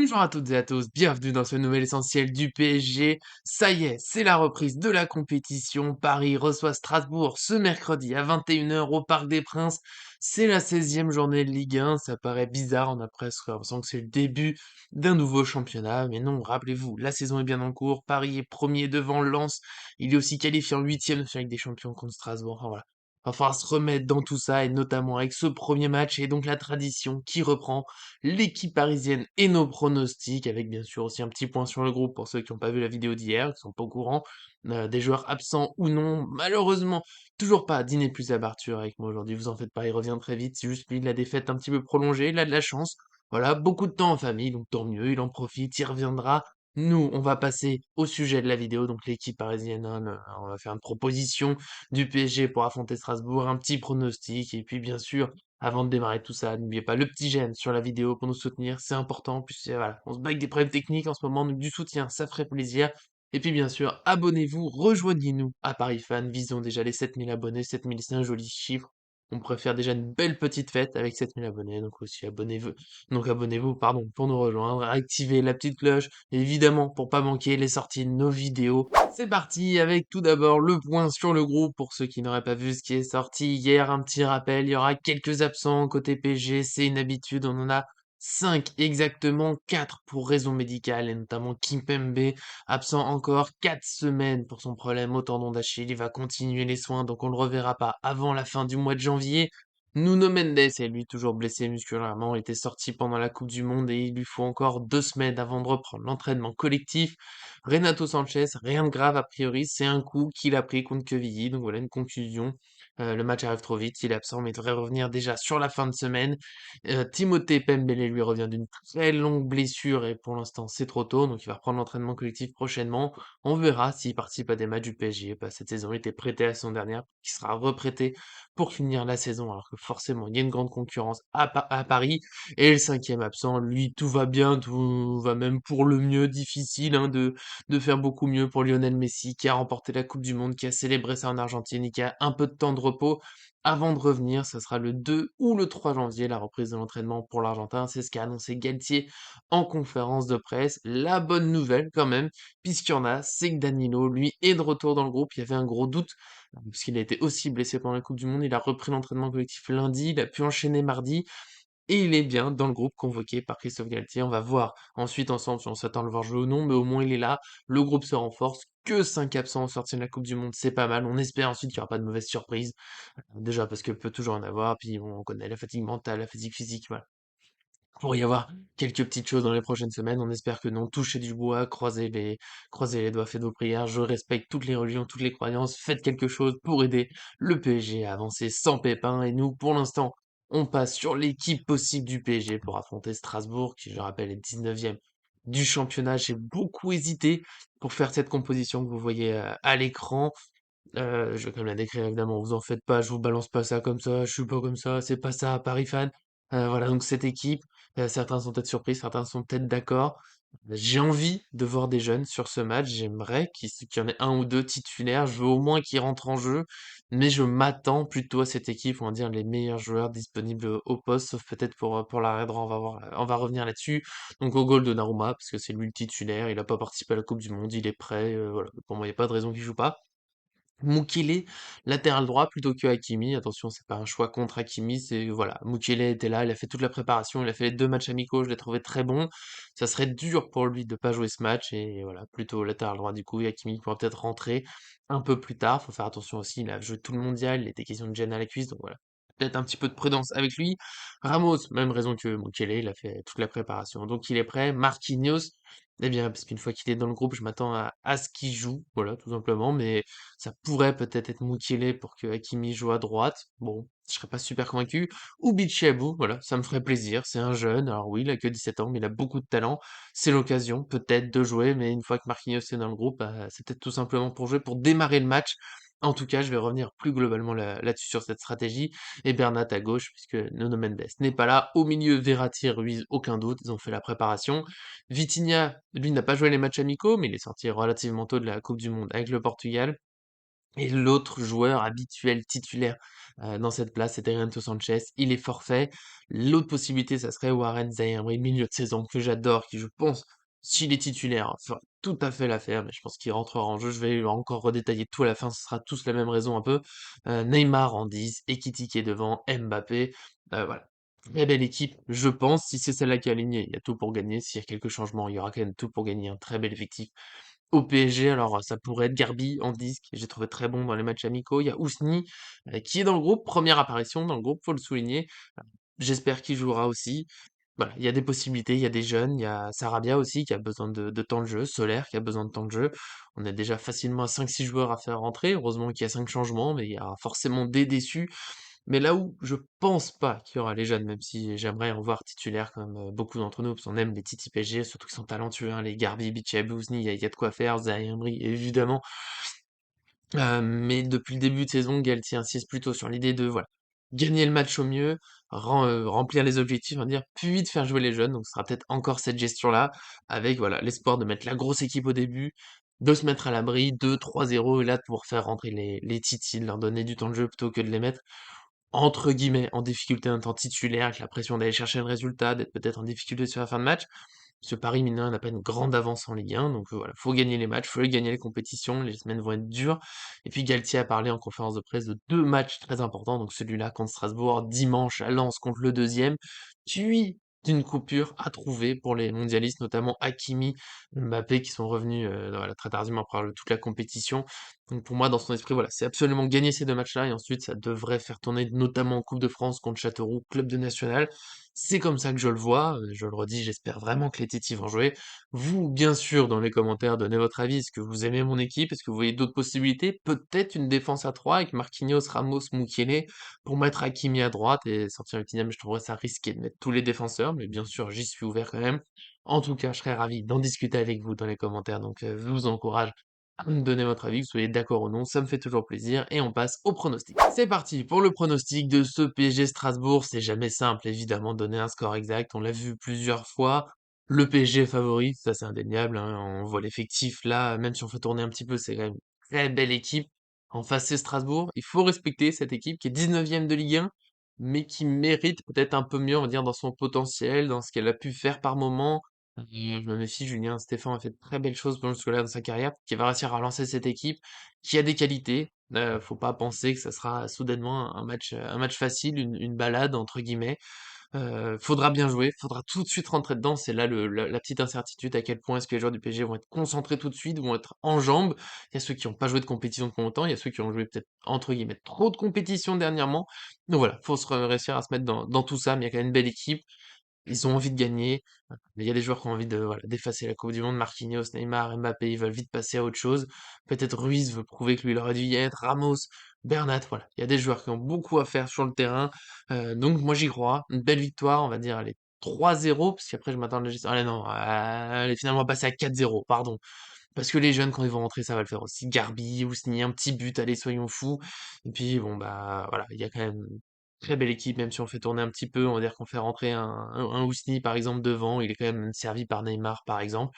Bonjour à toutes et à tous, bienvenue dans ce nouvel essentiel du PSG. Ça y est, c'est la reprise de la compétition. Paris reçoit Strasbourg ce mercredi à 21 h au Parc des Princes. C'est la 16e journée de Ligue 1, ça paraît bizarre, on a presque l'impression que c'est le début d'un nouveau championnat. Mais non, rappelez-vous, la saison est bien en cours, Paris est premier devant Lens, il est aussi qualifié en huitième de finale avec des champions contre Strasbourg. Enfin, voilà. Va falloir se remettre dans tout ça, et notamment avec ce premier match, et donc la tradition qui reprend l'équipe parisienne et nos pronostics, avec bien sûr aussi un petit point sur le groupe pour ceux qui n'ont pas vu la vidéo d'hier, qui sont pas au courant, des joueurs absents ou non. Malheureusement, toujours pas dîner plus à Arthur avec moi aujourd'hui, vous en faites pas, il revient très vite, c'est juste lui de la défaite un petit peu prolongée, il a de la chance. Voilà, beaucoup de temps en famille, donc tant mieux, il en profite, il reviendra. Nous, on va passer au sujet de la vidéo, donc l'équipe parisienne, hein, on va faire une proposition du PSG pour affronter Strasbourg, un petit pronostic, et puis bien sûr, avant de démarrer tout ça, n'oubliez pas le petit j'aime sur la vidéo pour nous soutenir, c'est important. Puis voilà, on se bat avec des problèmes techniques en ce moment, donc du soutien, ça ferait plaisir. Et puis bien sûr, abonnez-vous, rejoignez-nous à Paris Fan, visons déjà les 7000 abonnés, 7000 c'est un joli chiffre. On pourrait faire déjà une belle petite fête avec 7000 abonnés, donc aussi abonnez-vous, pardon, pour nous rejoindre, activez la petite cloche, évidemment, pour pas manquer les sorties de nos vidéos. C'est parti avec tout d'abord le point sur le groupe pour ceux qui n'auraient pas vu ce qui est sorti hier. Un petit rappel, il y aura quelques absents côté PSG, c'est une habitude, on en a 5 exactement, 4 pour raison médicale et notamment Kimpembe, absent encore 4 semaines pour son problème au tendon d'Achille. Il va continuer les soins donc on le reverra pas avant la fin du mois de janvier. Nuno Mendes est lui toujours blessé musculairement, il était sorti pendant la Coupe du Monde et il lui faut encore 2 semaines avant de reprendre l'entraînement collectif. Renato Sanchez, rien de grave a priori, c'est un coup qu'il a pris contre Quevilly, donc voilà une conclusion. Le match arrive trop vite, il est absent mais devrait revenir déjà sur la fin de semaine. Timothée Pembele lui revient d'une très longue blessure et pour l'instant c'est trop tôt, donc il va reprendre l'entraînement collectif prochainement. On verra s'il participe à des matchs du PSG. Cette saison il était prêté la saison dernière, il sera reprêté pour finir la saison, alors que forcément il y a une grande concurrence à Paris. Et le cinquième absent, lui, tout va bien, tout va même pour le mieux, difficile hein, de faire beaucoup mieux pour Lionel Messi, qui a remporté la Coupe du Monde, qui a célébré ça en Argentine et qui a un peu de temps de repos avant de revenir. Ça sera le 2 ou le 3 janvier, la reprise de l'entraînement pour l'Argentin. C'est ce qu'a annoncé Galtier en conférence de presse. La bonne nouvelle, quand même, puisqu'il y en a, c'est que Danilo, lui, est de retour dans le groupe. Il y avait un gros doute, puisqu'il a été aussi blessé pendant la Coupe du Monde. Il a repris l'entraînement collectif lundi, il a pu enchaîner mardi. Et il est bien dans le groupe convoqué par Christophe Galtier. On va voir ensuite ensemble si on s'attend à le voir jouer ou non, mais au moins il est là. Le groupe se renforce. Que 5 absents en sortie de la Coupe du Monde, c'est pas mal. On espère ensuite qu'il n'y aura pas de mauvaise surprise. Déjà parce que peut toujours en avoir. Puis bon, on connaît la fatigue mentale, la fatigue physique. Voilà. Il pourrait y avoir quelques petites choses dans les prochaines semaines. On espère que non. Touchez du bois, croisez les doigts, faites vos prières. Je respecte toutes les religions, toutes les croyances. Faites quelque chose pour aider le PSG à avancer sans pépin. Et nous, pour l'instant, on passe sur l'équipe possible du PSG pour affronter Strasbourg, qui, je rappelle, est 19e du championnat. J'ai beaucoup hésité pour faire cette composition que vous voyez à l'écran. Je vais quand même la décrire évidemment, vous en faites pas, je vous balance pas ça comme ça, je suis pas comme ça, c'est pas ça, Paris fan. Voilà, donc cette équipe, certains sont peut-être surpris, certains sont peut-être d'accord. J'ai envie de voir des jeunes sur ce match, j'aimerais qu'il y en ait un ou deux titulaires, je veux au moins qu'ils rentrent en jeu, mais je m'attends plutôt à cette équipe, on va dire les meilleurs joueurs disponibles au poste, sauf peut-être pour l'arrêt droit, on va revenir là-dessus. Donc au goal de Naruma, parce que c'est lui le titulaire, il a pas participé à la Coupe du Monde, il est prêt, voilà. Pour moi, il n'y a pas de raison qu'il joue pas. Mukele, latéral droit plutôt que Hakimi. Attention, c'est pas un choix contre Hakimi, c'est voilà, Mukele était là, il a fait toute la préparation, il a fait les 2 matchs amicaux, je l'ai trouvé très bon. Ça serait dur pour lui de pas jouer ce match et voilà, plutôt latéral droit du coup, et Hakimi pourra peut-être rentrer un peu plus tard. Faut faire attention aussi, il a joué tout le mondial, il était question de gêne à la cuisse, donc voilà. Peut-être un petit peu de prudence avec lui. Ramos, même raison que Mukele, il a fait toute la préparation. Donc il est prêt. Marquinhos, eh bien, parce qu'une fois qu'il est dans le groupe, je m'attends à ce qu'il joue, voilà, tout simplement, mais ça pourrait peut-être être Mukele pour que Hakimi joue à droite. Bon, je serais pas super convaincu. Ou Bichabou, voilà, ça me ferait plaisir. C'est un jeune, alors oui, il a que 17 ans, mais il a beaucoup de talent. C'est l'occasion, peut-être, de jouer, mais une fois que Marquinhos est dans le groupe, bah, c'est peut-être tout simplement pour jouer, pour démarrer le match. En tout cas, je vais revenir plus globalement là-dessus sur cette stratégie. Et Bernat à gauche, puisque Nuno Mendes n'est pas là. Au milieu, Verratti et Ruiz, aucun doute, ils ont fait la préparation. Vitinha, lui, n'a pas joué les matchs amicaux, mais il est sorti relativement tôt de la Coupe du Monde avec le Portugal. Et l'autre joueur habituel titulaire, dans cette place, c'était Renato Sanchez. Il est forfait. L'autre possibilité, ça serait Warren Zaïre-Emery, milieu de saison que j'adore, qui je pense, s'il est titulaire, fera tout à fait l'affaire, mais je pense qu'il rentrera en jeu. Je vais encore redétailler tout à la fin, ce sera tous la même raison un peu. Neymar en 10, Ekitike devant, Mbappé, voilà. Très belle équipe, je pense. Si c'est celle-là qui est alignée, il y a tout pour gagner. S'il y a quelques changements, il y aura quand même tout pour gagner. Un très bel effectif. Au PSG, alors, ça pourrait être Garbi en disque, j'ai trouvé très bon dans les matchs amicaux. Il y a Ousni, qui est dans le groupe, première apparition dans le groupe, faut le souligner. J'espère qu'il jouera aussi. Voilà, il y a des possibilités, il y a des jeunes, il y a Sarabia aussi qui a besoin de temps de jeu, Solaire qui a besoin de temps de jeu. On a déjà facilement 5-6 joueurs à faire rentrer, heureusement qu'il y a 5 changements, mais il y a forcément des déçus. Mais là où je pense pas qu'il y aura les jeunes, même si j'aimerais en voir titulaires comme beaucoup d'entre nous, parce qu'on aime les Titi PSG, surtout qu'ils sont talentueux, hein, les Garbi, Bichia, Bouzny, il y a de quoi faire, Zaïre Emery, évidemment. Mais depuis le début de saison, Galtier insiste plutôt sur l'idée de voilà, gagner le match au mieux, remplir les objectifs, on va dire, puis de faire jouer les jeunes. Donc ce sera peut-être encore cette gestion-là, avec voilà, l'espoir de mettre la grosse équipe au début, de se mettre à l'abri, 2-3-0, et là de pouvoir faire rentrer les titis, leur donner du temps de jeu plutôt que de les mettre entre guillemets, en difficulté en tant titulaire, avec la pression d'aller chercher le résultat, d'être peut-être en difficulté sur la fin de match. Ce Paris, mine de rien, n'a pas une grande avance en Ligue 1, donc voilà, faut gagner les matchs, faut gagner les compétitions, les semaines vont être dures. Et puis Galtier a parlé en conférence de presse de 2 matchs très importants, donc celui-là contre Strasbourg, dimanche à Lens contre le deuxième, puis d'une coupure à trouver pour les mondialistes, notamment Hakimi, Mbappé, qui sont revenus voilà, très tardivement après toute la compétition. Donc pour moi, dans son esprit, voilà, c'est absolument gagner ces 2 matchs-là, et ensuite ça devrait faire tourner, notamment en Coupe de France contre Châteauroux, club de national. C'est comme ça que je le vois, je le redis, j'espère vraiment que les Tétis vont jouer. Vous, bien sûr, dans les commentaires, donnez votre avis. Est-ce que vous aimez mon équipe? Est-ce que vous voyez d'autres possibilités? Peut-être une défense à 3 avec Marquinhos, Ramos, Mukiele pour mettre Hakimi à droite et sortir Vitinha, mais je trouverais ça risqué de mettre tous les défenseurs, mais bien sûr, j'y suis ouvert quand même. En tout cas, je serais ravi d'en discuter avec vous dans les commentaires, donc je vous encourage à me donner votre avis, que vous soyez d'accord ou non, ça me fait toujours plaisir, et on passe au pronostic. C'est parti pour le pronostic de ce PSG Strasbourg, c'est jamais simple évidemment de donner un score exact, on l'a vu plusieurs fois, le PSG est favori, ça c'est indéniable, hein, on voit l'effectif là, même si on fait tourner un petit peu, c'est quand même une très belle équipe. En face c'est Strasbourg, il faut respecter cette équipe qui est 19e de Ligue 1, mais qui mérite peut-être un peu mieux, on va dire, dans son potentiel, dans ce qu'elle a pu faire par moment, je me méfie, Julien Stéphan a fait de très belles choses pour jusque-là dans sa carrière, qui va réussir à relancer cette équipe, qui a des qualités. Faut pas penser que ça sera soudainement un match facile, une «balade» entre guillemets. Faudra bien jouer, faudra tout de suite rentrer dedans. C'est là la petite incertitude, à quel point est-ce que les joueurs du PSG vont être concentrés tout de suite, vont être en jambes. Il y a ceux qui n'ont pas joué de compétition depuis longtemps, il y a ceux qui ont joué peut-être entre guillemets «trop de compétitions» dernièrement. Donc voilà, faut réussir à se mettre dans tout ça, mais il y a quand même une belle équipe. Ils ont envie de gagner. Il y a des joueurs qui ont envie de voilà, d'effacer la Coupe du Monde. Marquinhos, Neymar, Mbappé, ils veulent vite passer à autre chose. Peut-être Ruiz veut prouver que lui, il aurait dû y être. Ramos, Bernat, voilà. Il y a des joueurs qui ont beaucoup à faire sur le terrain. Donc moi, j'y crois. Une belle victoire, on va dire, allez, 3-0, parce qu'après, je m'attends à allez, non, allez, finalement, on va passer à 4-0, pardon. Parce que les jeunes, quand ils vont rentrer, ça va le faire aussi. Garbi, Ousni, un petit but, allez, soyons fous. Et puis, bon, bah, voilà, il y a quand même une très belle équipe, même si on fait tourner un petit peu, on va dire qu'on fait rentrer un Ousni, par exemple, devant. Il est quand même servi par Neymar, par exemple.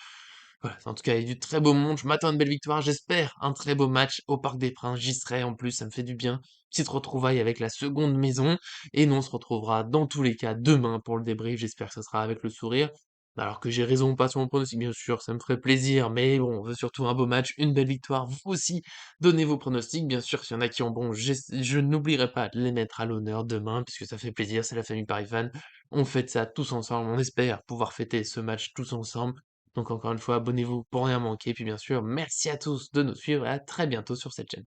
Voilà, en tout cas, il y a du très beau monde. Je m'attends à une belle victoire. J'espère un très beau match au Parc des Princes. J'y serai en plus, ça me fait du bien. Petite retrouvaille avec la seconde maison. Et nous, on se retrouvera dans tous les cas demain pour le débrief. J'espère que ce sera avec le sourire. Alors que j'ai raison ou pas sur mon pronostic, bien sûr, ça me ferait plaisir. Mais bon, on veut surtout un beau match, une belle victoire. Vous aussi, donnez vos pronostics. Bien sûr, s'il y en a qui ont bon, je n'oublierai pas de les mettre à l'honneur demain, puisque ça fait plaisir. C'est la famille Paris fan. On fête ça tous ensemble. On espère pouvoir fêter ce match tous ensemble. Donc encore une fois, abonnez-vous pour rien manquer. Puis bien sûr, merci à tous de nous suivre et à très bientôt sur cette chaîne.